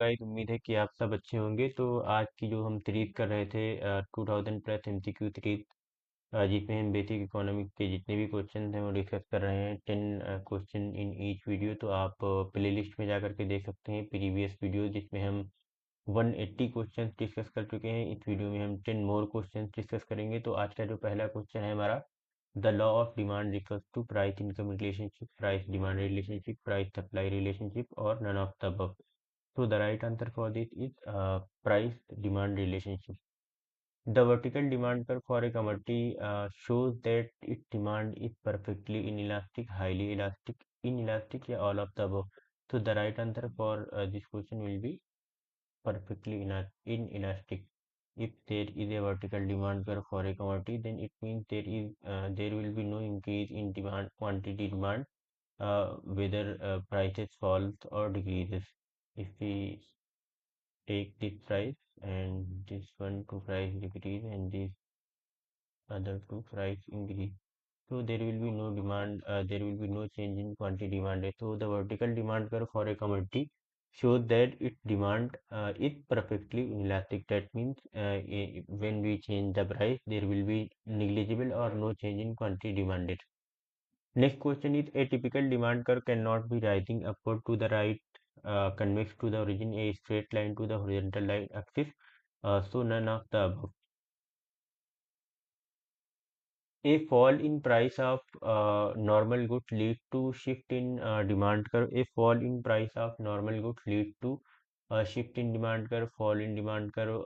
Guys, उम्मीद है कि आप सब अच्छे होंगे। तो आज की जो हम सीरीज कर रहे थे 2000 प्लस एमसीक्यू सीरीज, जिसमें हम बेसिक इकोनॉमिक्स के जितने भी क्वेश्चन हैं वो डिस्कस कर रहे हैं। 10 क्वेश्चन इन ईच वीडियो। तो आप प्ले लिस्ट में जा करके देख सकते हैं प्रीवियस वीडियो, जिसमें हम 180 क्वेश्चन डिस्कस कर चुके हैं। इस वीडियो में हम 10 मोर क्वेश्चन डिस्कस करेंगे। तो आज का जो पहला क्वेश्चन है हमारा, the law of demand refers to price income relationship, price demand relationship, price supply relationship, or none of the above. So the right answer for this is price demand relationship. The vertical demand curve for a commodity shows that its demand is perfectly inelastic, highly elastic, inelastic, या all of the above. So the right answer for this question will be perfectly inelastic. If there is a vertical demand curve for a commodity, then it means there will be no increase in demand, quantity demand, whether prices falls or decreases. If we take this price and this one to price decrease and this other to price increase, so there will be no demand, there will be no change in quantity demanded. So the vertical demand curve for a commodity shows that its demand is perfectly inelastic. That means when we change the price, there will be negligible or no change in quantity demanded. Next question is, a typical demand curve cannot be rising upward to the right, convex to the origin, a straight line to the horizontal line axis. So none of the above. A fall in price of normal goods lead to shift in demand curve. A fall in price of normal goods lead to shift in demand curve, fall in demand curve,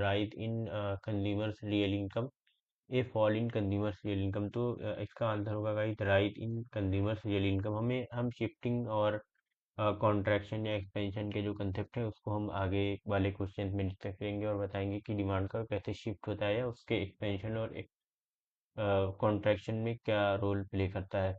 rise in consumers real income. A fall in consumers real income. तो इसका answer होगा guys right इन consumers real income. हम shifting और contraction या expansion के जो concept है उसको हम आगे वाले क्वेश्चन में डिस्कस करेंगे और बताएंगे कि डिमांड का कैसे शिफ्ट होता है या उसके एक्सपेंशन और कॉन्ट्रैक्शन में क्या रोल प्ले करता है।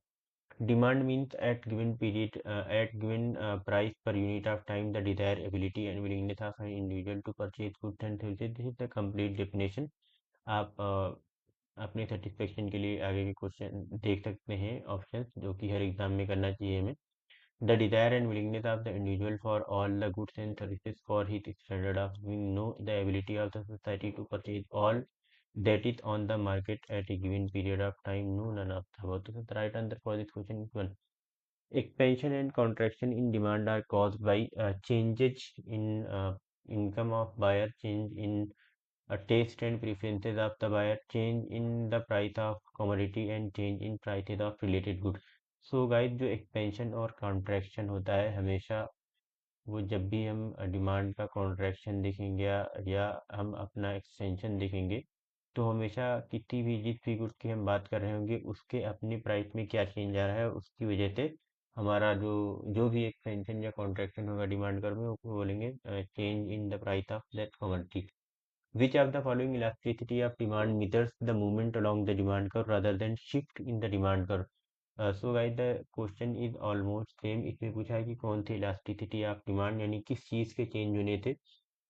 Demand means at given period, at given price per unit of time, the desire ability and willingness of an individual to purchase goods and services. This is the complete definition. आप अपने satisfaction के लिए आगे के question देख सकते हैं, options जो कि हर एग्जाम में करना चाहिए हमें। The desire and willingness of the individual for all the goods and services for his standard of living, know the ability of the society to purchase all that is on the market at a given period of time, no none of the above. So the right answer for this question is one. Expansion and contraction in demand are caused by changes in income of buyer, change in taste and preferences of the buyer, change in the price of commodity and change in prices of related goods. So guys, जो expansion और contraction होता है हमेशा, वो जब भी हम demand का कॉन्ट्रैक्शन देखेंगे या हम अपना एक्सटेंशन देखेंगे, तो हमेशा किसी भी जिस भी गुड्स की हम बात कर रहे होंगे उसके अपने प्राइस में क्या चेंज आ रहा है, उसकी वजह से हमारा जो जो भी एक्सपेंशन या कॉन्ट्रैक्शन होगा डिमांड कर में, उसको बोलेंगे change in the price of that commodity. Which of the following elasticity of demand meters the movement along the demand curve rather than shift in the demand curve? So guys, the question is almost same. इसमें पूछा है कि कौन सी elasticity of demand, यानी किस चीज़ के change होने से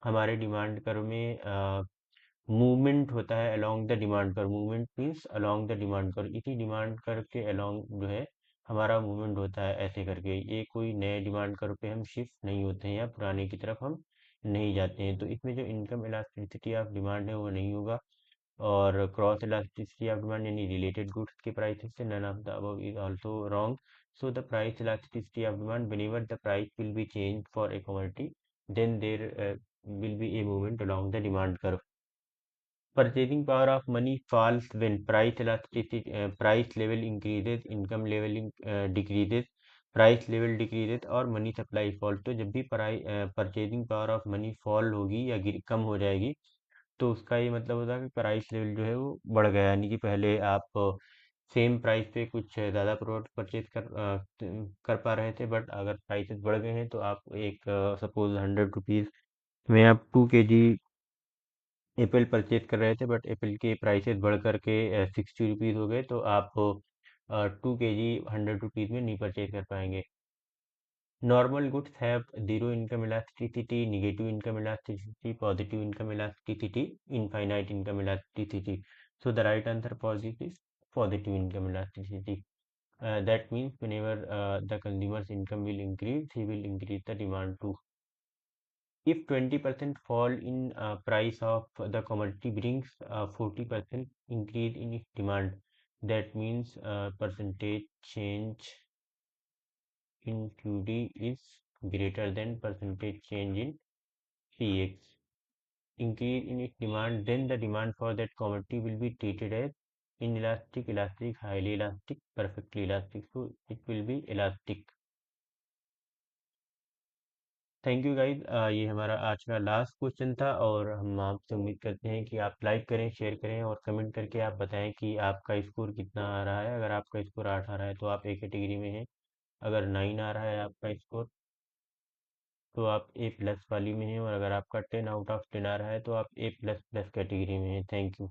हमारे डिमांड कर्व में मूवमेंट होता है along the demand curve. Movement means along the demand curve, इसी डिमांड कर्व के along जो है हमारा मूवमेंट होता है ऐसे करके। ये कोई नए डिमांड कर्व पे हम शिफ्ट नहीं होते हैं या पुराने की तरफ हम नहीं जाते हैं। तो इसमें जो इनकम इलास्टिसिटी ऑफ डिमांड है वो नहीं होगा। और क्रॉस इलास्टिसिटी ऑफ डिमांड यानी रिलेटेड गुड्स के प्राइसेस से, none of the above is also wrong. So the price elasticity of demand, whenever the price will be change for a commodity, then there will be a movement along the demand curve. Purchasing power of money falls when price elasticity, price level increases, income level decreases, price level decreases और money supply fall. तो जब भी purchasing power of money fall होगी या कम हो जाएगी, तो उसका ये मतलब होता है कि प्राइस लेवल जो है वो बढ़ गया। यानी कि पहले आप सेम प्राइस पे कुछ ज़्यादा प्रोडक्ट परचेज कर पा रहे थे, बट अगर प्राइसेस बढ़ गए हैं तो आप एक सपोज 100 रुपीज़ में आप 2 kg एप्पल परचेज कर रहे थे, बट एप्पल के प्राइसेस बढ़ करके 60 रुपीज़ हो गए, तो आप 2 kg 100 रुपीज़ में नहीं परचेज कर पाएंगे। Normal goods have zero income elasticity, negative income elasticity, positive income elasticity, infinite income elasticity. So the right answer for this is positive income elasticity. That means whenever the consumer's income will increase, he will increase the demand too. If 20% fall in price of the commodity brings a 40% increase in its demand, that means percentage change in QD is greater than percentage change in PX. Increase in its demand, then the demand for that commodity will be treated as inelastic, elastic, highly elastic, perfectly elastic. So it will be elastic. Thank you guys, ये हमारा आज का last question था और हम आपसे उम्मीद करते हैं कि आप लाइक करें, शेयर करें और कमेंट करके आप बताएं कि आपका स्कोर कितना आ रहा है। अगर आपका स्कोर 8 आ रहा है तो आप ए कैटेगरी में हैं, अगर 9 आ रहा है आपका स्कोर तो आप ए प्लस वाली में हैं और अगर आपका 10 आउट ऑफ 10 आ रहा है तो आप ए प्लस प्लस कैटेगरी में हैं। Thank you.